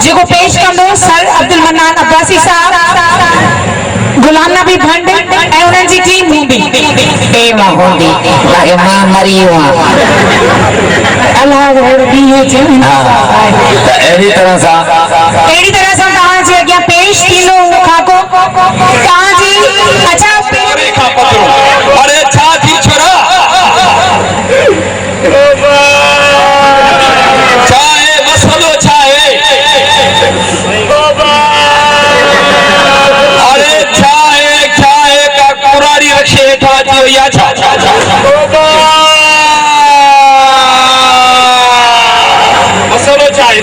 जेको पेश कंदो सर अब्दुल मन्नान अब्बासी साहब, गुलाम नबी भंड ऐं उन्हनि जी टीम हूंदी। ए मां हूंदी लागे मां मरी हुआ अल्लाह और दी है जन। अहिड़ी तरह सां तव्हां जे अॻियां पेश थींदो खाको तव्हां जी अच्छा अरे छा थी छोरा छा है मसलो छा है अरे छा है का कुरारी रखे था दियो या छा मसलो छा है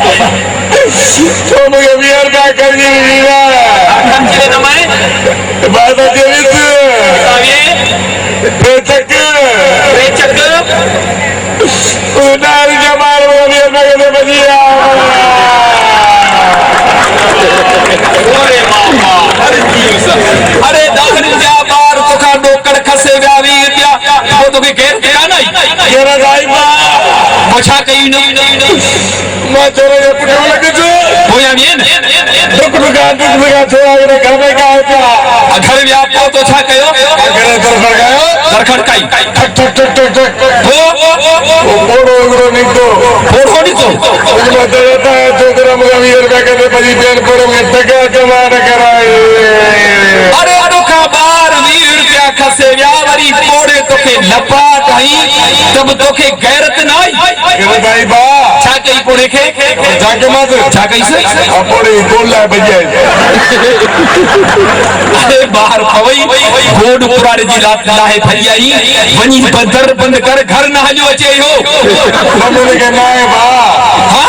तो मुझे बियर का करनी वीरा हम चले नमाए बात जेविस बेचक उदार जमाल बियर का करने बजिया अरे दाखिल जा बार तो का डोकर खसे व्यावी दिया वो तो के घेर के नहीं घेरा साहिबा मछा कहीं नहीं मैं चले ये पुटो लगे जो वो या ये दुख लगा छोड़ा मेरे घर में का है क्या घर में आपको तो छा कयो घर पर गयो दरखड़ काई ठक ठक ठक ठक ठक वो बोड़ो नहीं तो मुझे देता है जो तेरा मुझे वीर का कहते बजी पेन पर मुझे टका कमार कराए अरे दुखा बार वीर क्या खसे व्यावरी पोड़े तो के लपाट नहीं तब तो के गैरत नहीं अरे भाई बा छा कई पोड़े के जाके मत छा कई से पोड़े बोला बजे अरे बाहर पवई गोड पुरारे जी लाहे भैयाई वनी बंदर बंद कर घर ना हलियो अचे हो मम्मी के नाए बा हां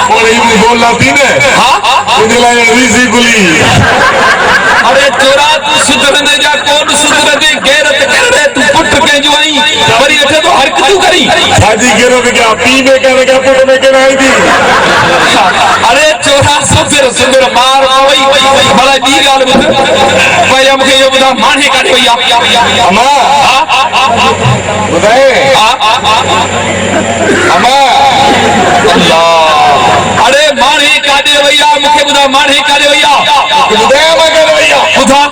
पोड़े भी बोला थी ने हां मुझे लाए रीसी गुली अरे चोरा तू सुधरने जा कौन सुधरने गैरत कर रे तू पुट के जो आई वरी अठे तो हरकत तू करी शादी करो क्या पी में करे क्या पुट में के नहीं थी अरे चोरा सुधर मार पवई भला दी गाल बुध भैया मुखे यो बुधा माने काटे भैया अम्मा बुधाए अम्मा अल्लाह अरे माने काटे भैया मुखे बुधा माने काटे भैया बुधाए मगर भैया बुधा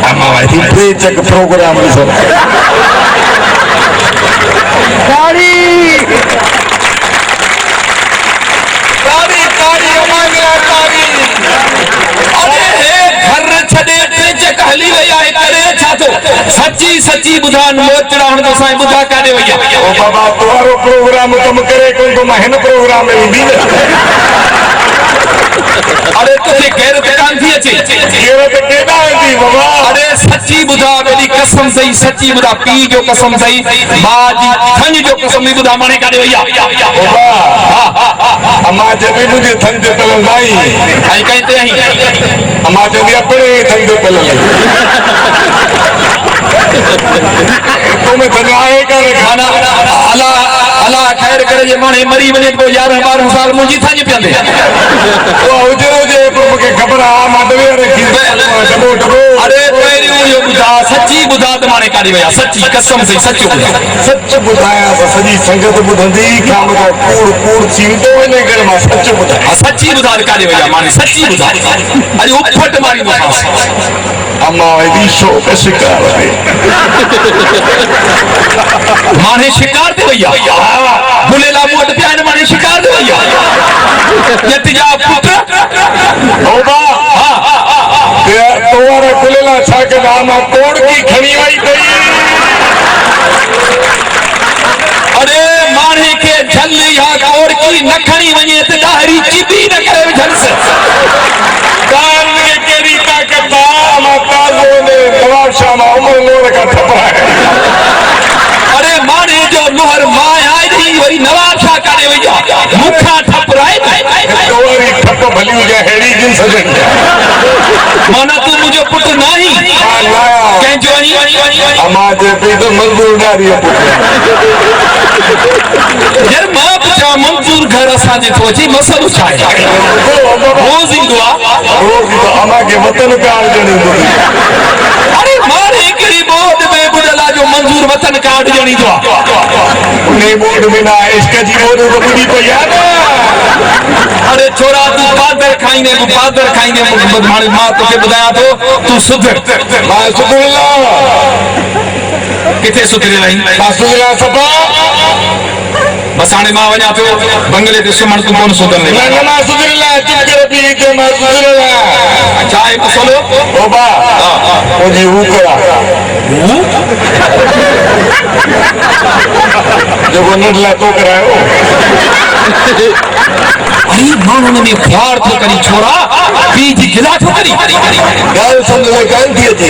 अम्मा भाई बेचक प्रोग्राम में गाड़ी सच्ची सच्ची बुधान मोचड़ा हण तो साईं बुधा काने भैया ओ बाबा तुम्हारो प्रोग्राम तुम करे कोन तो महन प्रोग्राम में दी अरे तुझे गैरत कान थी अचे गैरत केदा थी बाबा अरे सच्ची बुधा मेरी कसम सही सच्ची बुधा पी जो कसम सही बाजी थन जो कसम नहीं बुधा माने काने भैया बाबा अम्मा जबी मुझे थन जो पल नहीं आई कहते हैं अम्मा जबी अपने थन जो पल तुम्हें धनवाए कर खाना अल्लाह अल्लाह खैर करे जे माने मरी वने को 11 12 साल मुजी था जे पिंदे ओ उजे के खबर आ माधवे रखी डबो डबो अरे पहिरी यो बुधा सच्ची बुधा त माने काडी वया सच्ची कसम से सच्ची बुधा सच बुधाया सजी संगत बुधंदी काम को कूड़ कूड़ चिंतो ने कर मा सच बुधा सच्ची बुधा काडी वया माने सच्ची बुधा अरे उपफट मारी बुधा अम्मा दी शो पे शिकार है माने शिकार दे भैया बुलेला मोट प्यान माने शिकार दे भैया यतिजा पुत्र ओबा हां ते तोरा बुलेला छा के नाम कोड़ की खणी आई गई अरे माने के झल या कोड़ की न खणी वने ते दाहरी चिबी न करे झल से कान के केरी ताकत माता ने नवाब शाह उमर नूर का थपड़ा है अरे माने जो मोहर माय आई थी वही नवाब शाह काने भैया मुखा थपराए तोरी थप भली जे हेड़ी जिन सजन माना तू मुझे पुट नहीं के जो आई समाज पे तो मजदूर नारी यार मां पूछा मंजूर घर असा जे तो जी मसलो छाए रोज इंदुआ रोज तो अमा के वतन कार जणी अरे मारे एकड़ी बोद में बुडला जो मंजूर वतन कार्ड जणी दो ने बोर्ड में ना इसका जी बोर्ड तो मुझे को याद अरे छोरा तू पादर खाईने बदमाश मां तोखे बुधाया तो तू सुधर मां सुधरला किथे सुधरे रही मां सुधरा सपा बस हाणे मां वञा पियो बंगले ते सुमण तू कोन सुधरले न मां सुधरला चुप करे पी के मां सुधरला अच्छा है मसलो ओ बा मुझे हु करा जो को निर्ला तो करायो अरे मां ने प्यार तो करी छोरा पी जी गिला तो करी गाल समझ ले गाल दिए थे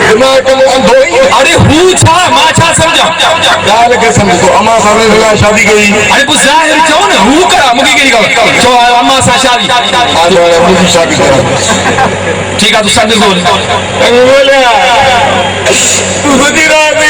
दिमाग में अंधोई अरे हु छा मां छा समझा गाल के समझ तो अम्मा सामने लगा शादी गई अरे कुछ जाहिर क्यों ना हु करा मुगी की गल जो अम्मा सा शादी आज मुझे शादी करा ठीक है तू शादी बोल बोले तू सदी रात